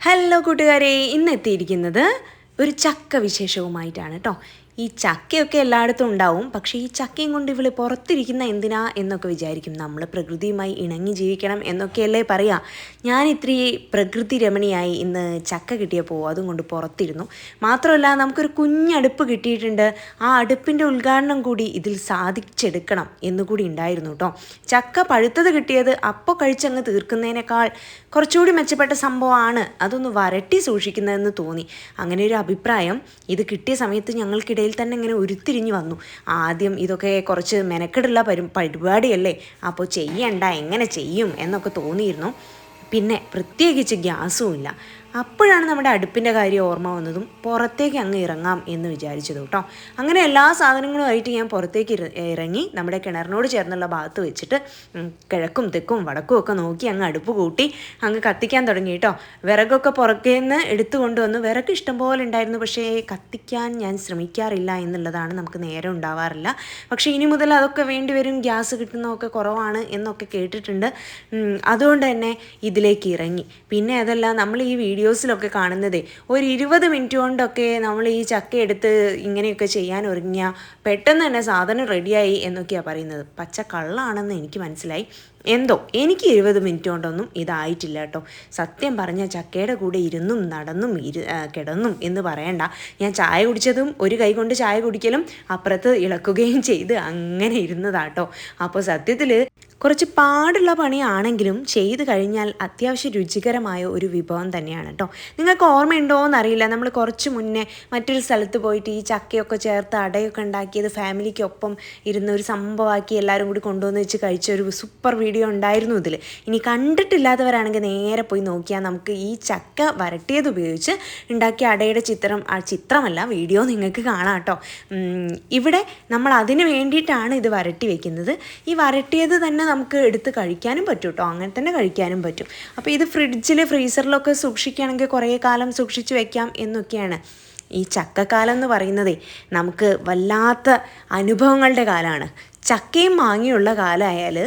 Hello കൂട്ടുകാരെ, ഇന്ന് എത്തിയിരിക്കുന്നത് ഒരു ചക്ക വിശേഷവുമായിട്ടാണ് കേട്ടോ. ഈ ചക്കയൊക്കെ എല്ലായിടത്തും ഉണ്ടാവും. പക്ഷേ ഈ ചക്കയും കൊണ്ട് ഇവള് പുറത്തിരിക്കുന്ന എന്തിനാ എന്നൊക്കെ വിചാരിക്കും. നമ്മൾ പ്രകൃതിയുമായി ഇണങ്ങി ജീവിക്കണം എന്നൊക്കെയല്ലേ പറയാ. ഞാൻ ഇത്തിരി പ്രകൃതി രമണിയായി ഇന്ന് ചക്ക കിട്ടിയപ്പോൾ അതും കൊണ്ട് പുറത്തിരുന്നു. മാത്രമല്ല, നമുക്കൊരു കുഞ്ഞടുപ്പ് കിട്ടിയിട്ടുണ്ട്. ആ അടുപ്പിൻ്റെ ഉദ്ഘാടനം കൂടി ഇതിൽ സാധിച്ചെടുക്കണം എന്നുകൂടി ഉണ്ടായിരുന്നു കേട്ടോ. ചക്ക പഴുത്തത് കിട്ടിയത് അപ്പോൾ കഴിച്ചങ്ങ് തീർക്കുന്നതിനേക്കാൾ കുറച്ചുകൂടി മെച്ചപ്പെട്ട സംഭവമാണ് അതൊന്ന് വരട്ടി സൂക്ഷിക്കുന്നതെന്ന് തോന്നി. അങ്ങനെ ഒരു അഭിപ്രായം ഇത് കിട്ടിയ സമയത്ത് ഞങ്ങൾക്കിടയിൽ തന്നെ ഇങ്ങനെ ഉരുത്തിരിഞ്ഞു വന്നു. ആദ്യം ഇതൊക്കെ കുറച്ച് മെനക്കെടുള്ള പരിപാടിയല്ലേ, അപ്പോൾ ചെയ്യണ്ട, എങ്ങനെ ചെയ്യും എന്നൊക്കെ തോന്നിയിരുന്നു. പിന്നെ പ്രത്യേകിച്ച് ഗ്യാസും ഇല്ല. അപ്പോഴാണ് നമ്മുടെ അടുപ്പിൻ്റെ കാര്യം ഓർമ്മ വന്നതും പുറത്തേക്ക് അങ്ങ് ഇറങ്ങാം എന്ന് വിചാരിച്ചത് കേട്ടോ. അങ്ങനെ എല്ലാ സാധനങ്ങളുമായിട്ട് ഞാൻ പുറത്തേക്ക് ഇറങ്ങി നമ്മുടെ കിണറിനോട് ചേർന്നുള്ള ഭാഗത്ത് വെച്ചിട്ട് കിഴക്കും തെക്കും വടക്കും ഒക്കെ നോക്കി അങ്ങ് അടുപ്പ് കൂട്ടി അങ്ങ് കത്തിക്കാൻ തുടങ്ങി കേട്ടോ. വിറകൊക്കെ പുറകെ നിന്ന് എടുത്തു കൊണ്ടുവന്നു. വിറക് ഇഷ്ടംപോലെ ഉണ്ടായിരുന്നു, പക്ഷേ കത്തിക്കാൻ ഞാൻ ശ്രമിക്കാറില്ല എന്നുള്ളതാണ്, നമുക്ക് നേരം ഉണ്ടാവാറില്ല. പക്ഷേ ഇനി മുതൽ അതൊക്കെ വേണ്ടി വരും, ഗ്യാസ് കിട്ടുന്നതൊക്കെ കുറവാണ് എന്നൊക്കെ കേട്ടിട്ടുണ്ട്. അതുകൊണ്ട് തന്നെ ഇതിലേക്ക് ഇറങ്ങി. പിന്നെ അതല്ല, നമ്മൾ ഈ വീഡിയോസിലൊക്കെ കാണുന്നതേ ഒരു 20 മിനിറ്റ് കൊണ്ടൊക്കെ നമ്മൾ ഈ ചക്ക എടുത്ത് ഇങ്ങനെയൊക്കെ ചെയ്യാൻ ഒരുങ്ങിയാൽ പെട്ടെന്ന് തന്നെ സാധനം റെഡിയായി എന്നൊക്കെയാണ് പറയുന്നത്. പച്ച കള്ളാണെന്ന് എനിക്ക് മനസ്സിലായി. എന്തോ എനിക്ക് 20 മിനിറ്റ് കൊണ്ടൊന്നും ഇതായിട്ടില്ല കേട്ടോ. സത്യം പറഞ്ഞ ചക്കയുടെ കൂടെ ഇരുന്നും നടന്നും കിടന്നും എന്ന് പറയണ്ട. ഞാൻ ചായ കുടിച്ചതും ഒരു കൈ കൊണ്ട് ചായ കുടിക്കലും അപ്പുറത്ത് ഇളക്കുകയും ചെയ്ത് അങ്ങനെ ഇരുന്നതാട്ടോ. അപ്പോൾ സത്യത്തിൽ കുറച്ച് പാടുള്ള പണിയാണെങ്കിലും ചെയ്ത് കഴിഞ്ഞാൽ അത്യാവശ്യം രുചികരമായ ഒരു വിഭവം തന്നെയാണ് കേട്ടോ. നിങ്ങൾക്ക് ഓർമ്മയുണ്ടോ എന്നറിയില്ല, നമ്മൾ കുറച്ച് മുന്നേ മറ്റൊരു സ്ഥലത്ത് പോയിട്ട് ഈ ചക്കയൊക്കെ ചേർത്ത് അടയൊക്കെ ഉണ്ടാക്കിയത് ഫാമിലിക്കൊപ്പം ഇരുന്ന് ഒരു സംഭവമാക്കി എല്ലാവരും കൂടി കൊണ്ടുവന്ന് വെച്ച് കഴിച്ച ഒരു സൂപ്പർ വീഡിയോ ഉണ്ടായിരുന്നു ഇതിൽ. ഇനി കണ്ടിട്ടില്ലാത്തവരാണെങ്കിൽ നേരെ പോയി നോക്കിയാൽ നമുക്ക് ഈ ചക്ക വരട്ടിയത് ഉപയോഗിച്ച് ഉണ്ടാക്കിയ അടയുടെ ചിത്രമല്ല വീഡിയോ നിങ്ങൾക്ക് കാണാം കേട്ടോ. ഇവിടെ നമ്മൾ അതിന് വേണ്ടിയിട്ടാണ് ഇത് വരട്ടി വെക്കുന്നത്. ഈ വരട്ടിയത് തന്നെ നമുക്ക് എടുത്ത് കഴിക്കാനും പറ്റും കേട്ടോ, അങ്ങനെ തന്നെ കഴിക്കാനും പറ്റും. അപ്പോൾ ഇത് ഫ്രിഡ്ജിൽ ഫ്രീസറിലൊക്കെ സൂക്ഷിക്കുകയാണെങ്കിൽ കുറേ കാലം സൂക്ഷിച്ച് വെക്കാം എന്നൊക്കെയാണ്. ഈ ചക്കക്കാലം എന്ന് പറയുന്നതേ നമുക്ക് വല്ലാത്ത അനുഭവങ്ങളുടെ കാലമാണ്. ചക്കയും മാങ്ങയുള്ള കാലമായാൽ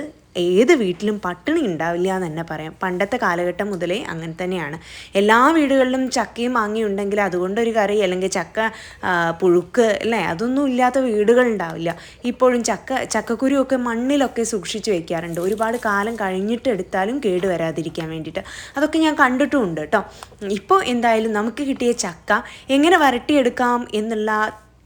ഏത് വീട്ടിലും പട്ടിണി ഉണ്ടാവില്ല എന്ന് തന്നെ പറയാം. പണ്ടത്തെ കാലഘട്ടം മുതലേ അങ്ങനെ തന്നെയാണ്. എല്ലാ വീടുകളിലും ചക്കയും മാങ്ങയും ഉണ്ടെങ്കിൽ അതുകൊണ്ടൊരു കറി അല്ലെങ്കിൽ ചക്ക പുഴുക്ക് അല്ലേ, അതൊന്നും ഇല്ലാത്ത വീടുകളുണ്ടാവില്ല. ഇപ്പോഴും ചക്കക്കുരുവൊക്കെ മണ്ണിലൊക്കെ സൂക്ഷിച്ച് വെക്കാറുണ്ട്, ഒരുപാട് കാലം കഴിഞ്ഞിട്ട് എടുത്താലും കേട് വരാതിരിക്കാൻ വേണ്ടിയിട്ട്. അതൊക്കെ ഞാൻ കണ്ടിട്ടുമുണ്ട് കേട്ടോ. ഇപ്പോൾ എന്തായാലും നമുക്ക് കിട്ടിയ ചക്ക എങ്ങനെ വരട്ടിയെടുക്കാം എന്നുള്ള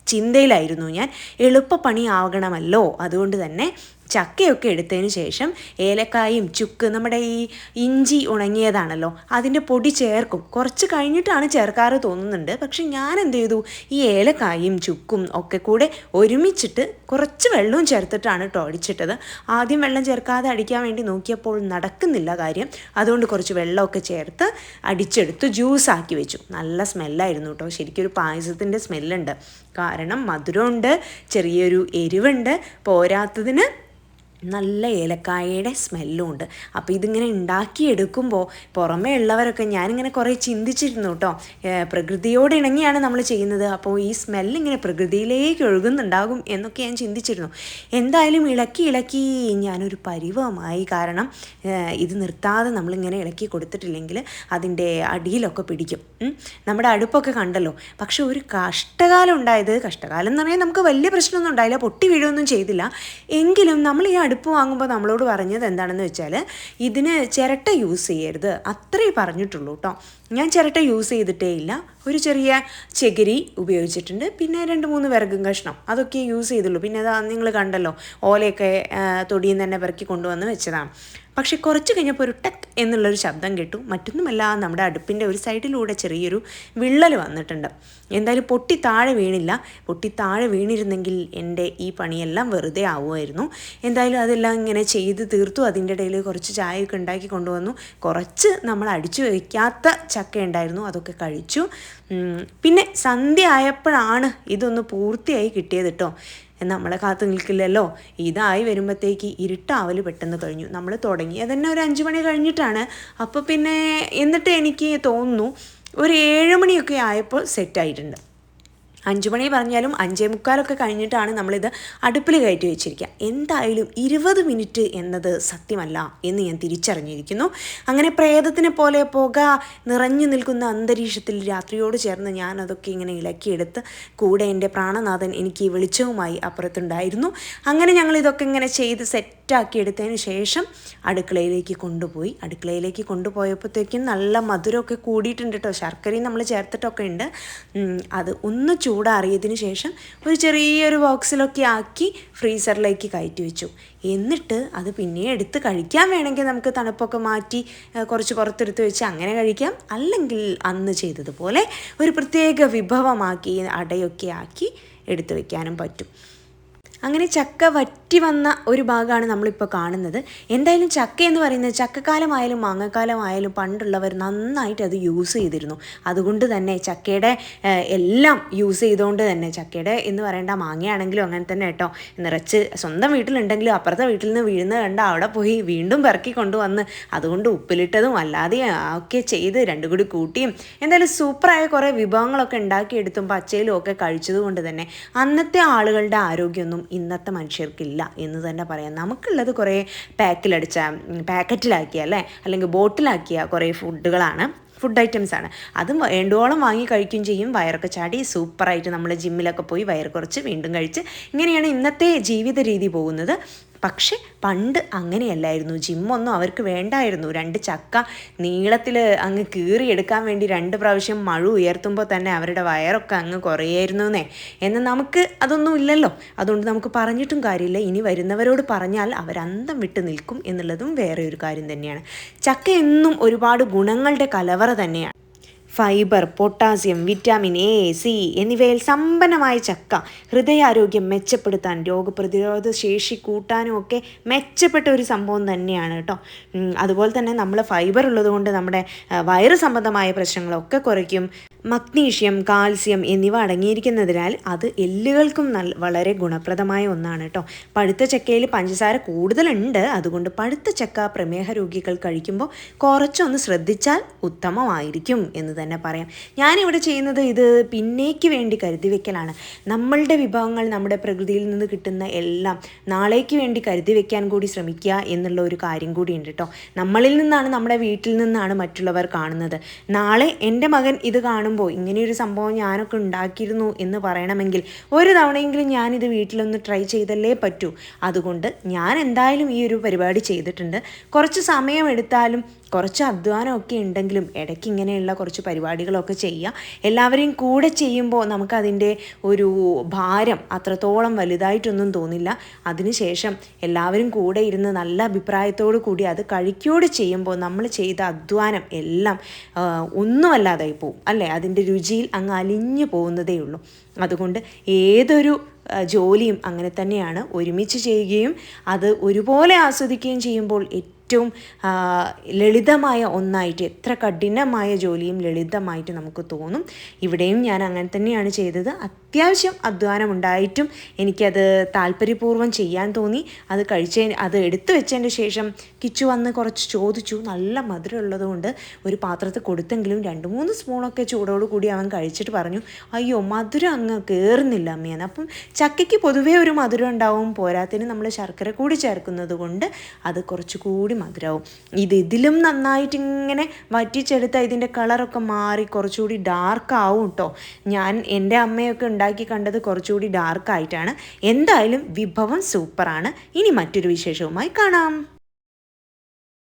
ചിന്തയിലായിരുന്നു ഞാൻ. എളുപ്പപ്പണിയാകണമല്ലോ, അതുകൊണ്ട് തന്നെ ചക്കയൊക്കെ എടുത്തതിന് ശേഷം ഏലക്കായും ചുക്ക്, നമ്മുടെ ഈ ഇഞ്ചി ഉണങ്ങിയതാണല്ലോ, അതിൻ്റെ പൊടി ചേർക്കും. കുറച്ച് കഴിഞ്ഞിട്ടാണ് ചേർക്കാറ് തോന്നുന്നുണ്ട്. പക്ഷെ ഞാൻ എന്ത് ചെയ്തു, ഈ ഏലക്കായും ചുക്കും ഒക്കെ കൂടെ ഒരുമിച്ചിട്ട് കുറച്ച് വെള്ളവും ചേർത്തിട്ടാണ് കേട്ടോ അടിച്ചിട്ടത്. ആദ്യം വെള്ളം ചേർക്കാതെ അടിക്കാൻ വേണ്ടി നോക്കിയപ്പോൾ നടക്കുന്നില്ല കാര്യം. അതുകൊണ്ട് കുറച്ച് വെള്ളമൊക്കെ ചേർത്ത് അടിച്ചെടുത്ത് ജ്യൂസാക്കി വെച്ചു. നല്ല സ്മെല്ലായിരുന്നു കേട്ടോ, ശരിക്കും ഒരു പായസത്തിൻ്റെ സ്മെല്ലുണ്ട്. കാരണം മധുരമുണ്ട്, ചെറിയൊരു എരിവുണ്ട്, പോരാത്തതിന് നല്ല ഏലക്കായയുടെ സ്മെല്ലും ഉണ്ട്. അപ്പോൾ ഇതിങ്ങനെ ഉണ്ടാക്കിയെടുക്കുമ്പോൾ പുറമേ ഉള്ളവരൊക്കെ ഞാനിങ്ങനെ കുറേ ചിന്തിച്ചിരുന്നു കേട്ടോ. പ്രകൃതിയോട് ഇണങ്ങിയാണ് നമ്മൾ ചെയ്യുന്നത്, അപ്പോൾ ഈ സ്മെല്ലിങ്ങനെ പ്രകൃതിയിലേക്ക് ഒഴുകുന്നുണ്ടാകും എന്നൊക്കെ ഞാൻ ചിന്തിച്ചിരുന്നു. എന്തായാലും ഇളക്കി ഞാനൊരു പരിവമായി. കാരണം ഇത് നിർത്താതെ നമ്മളിങ്ങനെ ഇളക്കി കൊടുത്തിട്ടില്ലെങ്കിൽ അതിൻ്റെ അടിയിലൊക്കെ പിടിക്കും. നമ്മുടെ അടുപ്പൊക്കെ കണ്ടല്ലോ. പക്ഷെ ഒരു കഷ്ടകാലം ഉണ്ടായത്, കഷ്ടകാലം എന്ന് പറഞ്ഞാൽ നമുക്ക് വലിയ പ്രശ്നമൊന്നും ഉണ്ടായില്ല, പൊട്ടി വീഴുകയൊന്നും ചെയ്തില്ല. എങ്കിലും നമ്മൾ ഈ അടുപ്പ് വാങ്ങുമ്പോൾ നമ്മളോട് പറഞ്ഞത് എന്താണെന്ന് വെച്ചാൽ ഇതിന് ചിരട്ട യൂസ് ചെയ്യരുത്, അത്രേ പറഞ്ഞിട്ടുള്ളൂ കേട്ടോ. ഞാൻ ചിരട്ട യൂസ് ചെയ്തിട്ടേ ഇല്ല. ഒരു ചെറിയ ചകിരി ഉപയോഗിച്ചിട്ടുണ്ട്, പിന്നെ 2-3 വിറകും കഷ്ണം, അതൊക്കെ യൂസ് ചെയ്തുള്ളൂ. പിന്നെ അതാ നിങ്ങൾ കണ്ടല്ലോ, ഓലയൊക്കെ തൊടിയിൽ നിന്ന് തന്നെ പെറുക്കി കൊണ്ടുവന്ന് വെച്ചതാണ്. പക്ഷെ കുറച്ച് കഴിഞ്ഞപ്പോൾ ഒരു ടെക് എന്നുള്ളൊരു ശബ്ദം കേട്ടു. മറ്റൊന്നുമല്ല, നമ്മുടെ അടുപ്പിൻ്റെ ഒരു സൈഡിലൂടെ ചെറിയൊരു വിള്ളൽ വന്നിട്ടുണ്ട്. എന്തായാലും പൊട്ടി താഴെ വീണില്ല. പൊട്ടി താഴെ വീണിരുന്നെങ്കിൽ എൻ്റെ ഈ പണിയെല്ലാം വെറുതെ ആവുമായിരുന്നു. എന്തായാലും അതെല്ലാം ഇങ്ങനെ ചെയ്ത് തീർത്തു. അതിൻ്റെ ഇടയിൽ കുറച്ച് ചായയൊക്കെ ഉണ്ടാക്കി കൊണ്ടുവന്നു. കുറച്ച് നമ്മൾ അടിച്ചു വയ്ക്കാത്ത ചക്ക ഉണ്ടായിരുന്നു, അതൊക്കെ കഴിച്ചു. പിന്നെ സന്ധ്യ ആയപ്പോഴാണ് ഇതൊന്ന് പൂർത്തിയായി കിട്ടിയത് കേട്ടോ. നമ്മളെ കാത്തു നിൽക്കില്ലല്ലോ. ഇതായി വരുമ്പോഴത്തേക്ക് ഇരുട്ടാവൽ പെട്ടെന്ന് കഴിഞ്ഞു. നമ്മൾ തുടങ്ങിയത് തന്നെ ഒരു 5 മണി കഴിഞ്ഞിട്ടാണ്. അപ്പോൾ പിന്നെ എന്നിട്ട് എനിക്ക് തോന്നുന്നു ഒരു 7 മണിയൊക്കെ ആയപ്പോൾ സെറ്റായിട്ടുണ്ട്. 5 മണി പറഞ്ഞാലും 5:45 കഴിഞ്ഞിട്ടാണ് നമ്മളിത് അടുപ്പിൽ കയറ്റി വെച്ചിരിക്കുക. എന്തായാലും 20 മിനിറ്റ് എന്നത് സത്യമല്ല എന്ന് ഞാൻ തിരിച്ചറിഞ്ഞിരിക്കുന്നു. അങ്ങനെ പ്രേതത്തിനെ പോലെ പുക നിറഞ്ഞു നിൽക്കുന്ന അന്തരീക്ഷത്തിൽ രാത്രിയോട് ചേർന്ന് ഞാൻ അതൊക്കെ ഇങ്ങനെ ഇളക്കിയെടുത്ത് കൂടെ എൻ്റെ പ്രാണനാഥൻ എനിക്ക് വെളിച്ചവുമായി അപ്പുറത്തുണ്ടായിരുന്നു. അങ്ങനെ ഞങ്ങളിതൊക്കെ ഇങ്ങനെ ചെയ്ത് സെറ്റാക്കി എടുത്തതിന് ശേഷം അടുക്കളയിലേക്ക് കൊണ്ടുപോയപ്പോഴത്തേക്കും നല്ല മധുരമൊക്കെ കൂടിയിട്ടുണ്ട് കേട്ടോ. ശർക്കരയും നമ്മൾ ചേർത്തിട്ടൊക്കെ ഉണ്ട്. അത് ഒന്ന് ചൂടാറിയതിന് ശേഷം ഒരു ചെറിയൊരു ബോക്സിലൊക്കെ ആക്കി ഫ്രീസറിലേക്ക് കയറ്റി വെച്ചു. എന്നിട്ട് അത് പിന്നെ എടുത്ത് കഴിക്കാൻ വേണമെങ്കിൽ നമുക്ക് തണുപ്പൊക്കെ മാറ്റി കുറച്ച് പുറത്തെടുത്ത് വെച്ച് അങ്ങനെ കഴിക്കാം. അല്ലെങ്കിൽ അന്ന് ചെയ്തതുപോലെ ഒരു പ്രത്യേക വിഭവമാക്കി അടയൊക്കെ ആക്കി എടുത്ത് വയ്ക്കാനും പറ്റും. അങ്ങനെ ചക്ക വറ്റി വന്ന ഒരു ഭാഗമാണ് നമ്മളിപ്പോൾ കാണുന്നത്. എന്തായാലും ചക്ക എന്ന് പറയുന്നത് ചക്കക്കാലമായാലും മാങ്ങക്കാലമായാലും പണ്ടുള്ളവർ നന്നായിട്ട് അത് യൂസ് ചെയ്തിരുന്നു. അതുകൊണ്ട് തന്നെ ചക്കയുടെ എല്ലാം യൂസ് ചെയ്തുകൊണ്ട് തന്നെ ചക്കയുടെ എന്ന് പറയേണ്ട മാങ്ങയാണെങ്കിലും അങ്ങനെ തന്നെ കേട്ടോ, നിറച്ച് സ്വന്തം വീട്ടിലുണ്ടെങ്കിലും അപ്പുറത്തെ വീട്ടിൽ നിന്ന് വീഴുന്ന കണ്ട അവിടെ പോയി വീണ്ടും പെറുക്കി കൊണ്ടുവന്ന് അതുകൊണ്ട് ഉപ്പിലിട്ടതും അല്ലാതെ ഒക്കെ ചെയ്ത് രണ്ടും കൂടി കൂട്ടിയും എന്തായാലും സൂപ്പറായ കുറേ വിഭവങ്ങളൊക്കെ ഉണ്ടാക്കിയെടുത്തും പച്ചയിലും ഒക്കെ കഴിച്ചതുകൊണ്ട് തന്നെ അന്നത്തെ ആളുകളുടെ ആരോഗ്യമൊന്നും ഇന്നത്തെ മനുഷ്യർക്കില്ല എന്ന് തന്നെ പറയാം. നമുക്കുള്ളത് കുറേ പാക്കറ്റിലാക്കിയ അല്ലേ അല്ലെങ്കിൽ ബോട്ടിലാക്കിയ കുറേ ഫുഡ് ഐറ്റംസാണ്. അതും വേണ്ടോളം വാങ്ങി കഴിക്കുകയും ചെയ്യും. വയറൊക്കെ ചാടി സൂപ്പറായിട്ട് നമ്മൾ ജിമ്മിലൊക്കെ പോയി വയർ കുറച്ച് വീണ്ടും കഴിച്ച് ഇങ്ങനെയാണ് ഇന്നത്തെ ജീവിത രീതി പോകുന്നത്. പക്ഷെ പണ്ട് അങ്ങനെയല്ലായിരുന്നു. ജിമ്മൊന്നും അവർക്ക് വേണ്ടായിരുന്നു. 2 ചക്ക നീളത്തിൽ അങ്ങ് കീറിയെടുക്കാൻ വേണ്ടി 2 പ്രാവശ്യം മഴ ഉയർത്തുമ്പോൾ തന്നെ അവരുടെ വയറൊക്കെ അങ്ങ് കുറയായിരുന്നേ. എന്നാൽ നമുക്ക് അതൊന്നും ഇല്ലല്ലോ. അതുകൊണ്ട് നമുക്ക് പറഞ്ഞിട്ടും കാര്യമില്ല. ഇനി വരുന്നവരോട് പറഞ്ഞാൽ അവരന്തം വിട്ട് നിൽക്കും എന്നുള്ളതും വേറെ ഒരു കാര്യം തന്നെയാണ്. ചക്ക എന്നും ഒരുപാട് ഗുണങ്ങളുടെ കലവറ തന്നെയാണ്. Fibre, potassium, vitamin A, C എന്നിവയിൽ സമ്പന്നമായ ചക്ക ഹൃദയാരോഗ്യം മെച്ചപ്പെടുത്താൻ രോഗപ്രതിരോധ ശേഷി കൂട്ടാനും ഒക്കെ മെച്ചപ്പെട്ട ഒരു സംഭവം തന്നെയാണ് കേട്ടോ. അതുപോലെ തന്നെ നമ്മൾ ഫൈബർ ഉള്ളതുകൊണ്ട് നമ്മുടെ വയറ് സംബന്ധമായ പ്രശ്നങ്ങളൊക്കെ കുറയ്ക്കും. മഗ്നീഷ്യം, കാൽസ്യം എന്നിവ അടങ്ങിയിരിക്കുന്നതിനാൽ അത് എല്ലുകൾക്കും വളരെ ഗുണപ്രദമായ ഒന്നാണ് കേട്ടോ. പഴുത്ത ചക്കയിൽ പഞ്ചസാര കൂടുതലുണ്ട്. അതുകൊണ്ട് പഴുത്ത ചക്ക പ്രമേഹ രോഗികൾ കഴിക്കുമ്പോൾ കുറച്ചൊന്ന് ശ്രദ്ധിച്ചാൽ ഉത്തമമായിരിക്കും എന്ന് തന്നെ പറയാം. ഞാനിവിടെ ചെയ്യുന്നത് ഇത് പിന്നേക്ക് വേണ്ടി കരുതി വെക്കലാണ്. നമ്മളുടെ വിഭവങ്ങൾ നമ്മുടെ പ്രകൃതിയിൽ നിന്ന് കിട്ടുന്ന എല്ലാം നാളേക്ക് വേണ്ടി കരുതി വെക്കാൻ കൂടി ശ്രമിക്കുക എന്നുള്ള ഒരു കാര്യം കൂടിയുണ്ട് കേട്ടോ. നമ്മളിൽ നിന്നാണ്, നമ്മുടെ വീട്ടിൽ നിന്നാണ് മറ്റുള്ളവർ കാണുന്നത്. നാളെ എൻ്റെ മകൻ ഇത് കാണുമ്പോൾ ഇങ്ങനെയൊരു സംഭവം ഞാനൊക്കെ ഉണ്ടാക്കിയിരുന്നു എന്ന് പറയണമെങ്കിൽ ഒരു തവണയെങ്കിലും ഞാനിത് വീട്ടിലൊന്ന് ട്രൈ ചെയ്തല്ലേ പറ്റൂ. അതുകൊണ്ട് ഞാൻ എന്തായാലും ഈ ഒരു പരിപാടി ചെയ്തിട്ടുണ്ട്. കുറച്ച് സമയമെടുത്താലും കുറച്ച് അധ്വാനമൊക്കെ ഉണ്ടെങ്കിലും ഇടയ്ക്ക് ഇങ്ങനെയുള്ള കുറച്ച് പരിപാടികളൊക്കെ ചെയ്യുക. എല്ലാവരെയും കൂടെ ചെയ്യുമ്പോൾ നമുക്കതിൻ്റെ ഒരു ഭാരം അത്രത്തോളം വലുതായിട്ടൊന്നും തോന്നില്ല. അതിനുശേഷം എല്ലാവരും കൂടെ ഇരുന്ന് നല്ല അഭിപ്രായത്തോടു കൂടി അത് കഴിക്കുകയോടെ ചെയ്യുമ്പോൾ നമ്മൾ ചെയ്ത അധ്വാനം എല്ലാം ഒന്നുമല്ലാതായി പോവും അല്ലേ. അതിൻ്റെ രുചിയിൽ അങ്ങ് അലിഞ്ഞു പോകുന്നതേ ഉള്ളൂ. അതുകൊണ്ട് ഏതൊരു ജോലിയും അങ്ങനെ തന്നെയാണ്. ഒരുമിച്ച് ചെയ്യുകയും അത് ഒരുപോലെ ആസ്വദിക്കുകയും ചെയ്യുമ്പോൾ ഏറ്റവും ലളിതമായ ഒന്നായിട്ട്, എത്ര കഠിനമായ ജോലിയും ലളിതമായിട്ട് നമുക്ക് തോന്നും. ഇവിടെയും ഞാൻ അങ്ങനെ തന്നെയാണ് ചെയ്തത്. അത്യാവശ്യം അധ്വാനം ഉണ്ടായിട്ടും എനിക്കത് താല്പര്യപൂർവ്വം ചെയ്യാൻ തോന്നി. അത് എടുത്തു വെച്ചതിൻ്റെ ശേഷം കിച്ചു വന്ന് കുറച്ച് ചോദിച്ചു. നല്ല മധുരം ഉള്ളതുകൊണ്ട് ഒരു പാത്രത്തിൽ കൊടുത്തെങ്കിലും 2-3 സ്പൂണൊക്കെ ചൂടോട് കൂടി അവൻ കഴിച്ചിട്ട് പറഞ്ഞു, അയ്യോ മധുരം അങ്ങ് കയറുന്നില്ല അമ്മയെന്ന്. അപ്പം ചക്കയ്ക്ക് പൊതുവേ ഒരു മധുരം ഉണ്ടാവും. പോരാത്തിന് നമ്മൾ ശർക്കര കൂടി ചേർക്കുന്നത് കൊണ്ട് അത് കുറച്ചുകൂടി മധുരവും. ഇതിലും നന്നായിട്ട് ഇങ്ങനെ വറ്റിച്ചെടുത്താൽ ഇതിൻ്റെ കളറൊക്കെ മാറി കുറച്ചുകൂടി ഡാർക്കാവും കേട്ടോ. ഞാൻ എൻ്റെ അമ്മയൊക്കെ ഉണ്ടാക്കി കണ്ടത് കുറച്ചുകൂടി ഡാർക്കായിട്ടാണ്. എന്തായാലും വിഭവം സൂപ്പറാണ്. ഇനി മറ്റൊരു വിശേഷവുമായി കാണാം.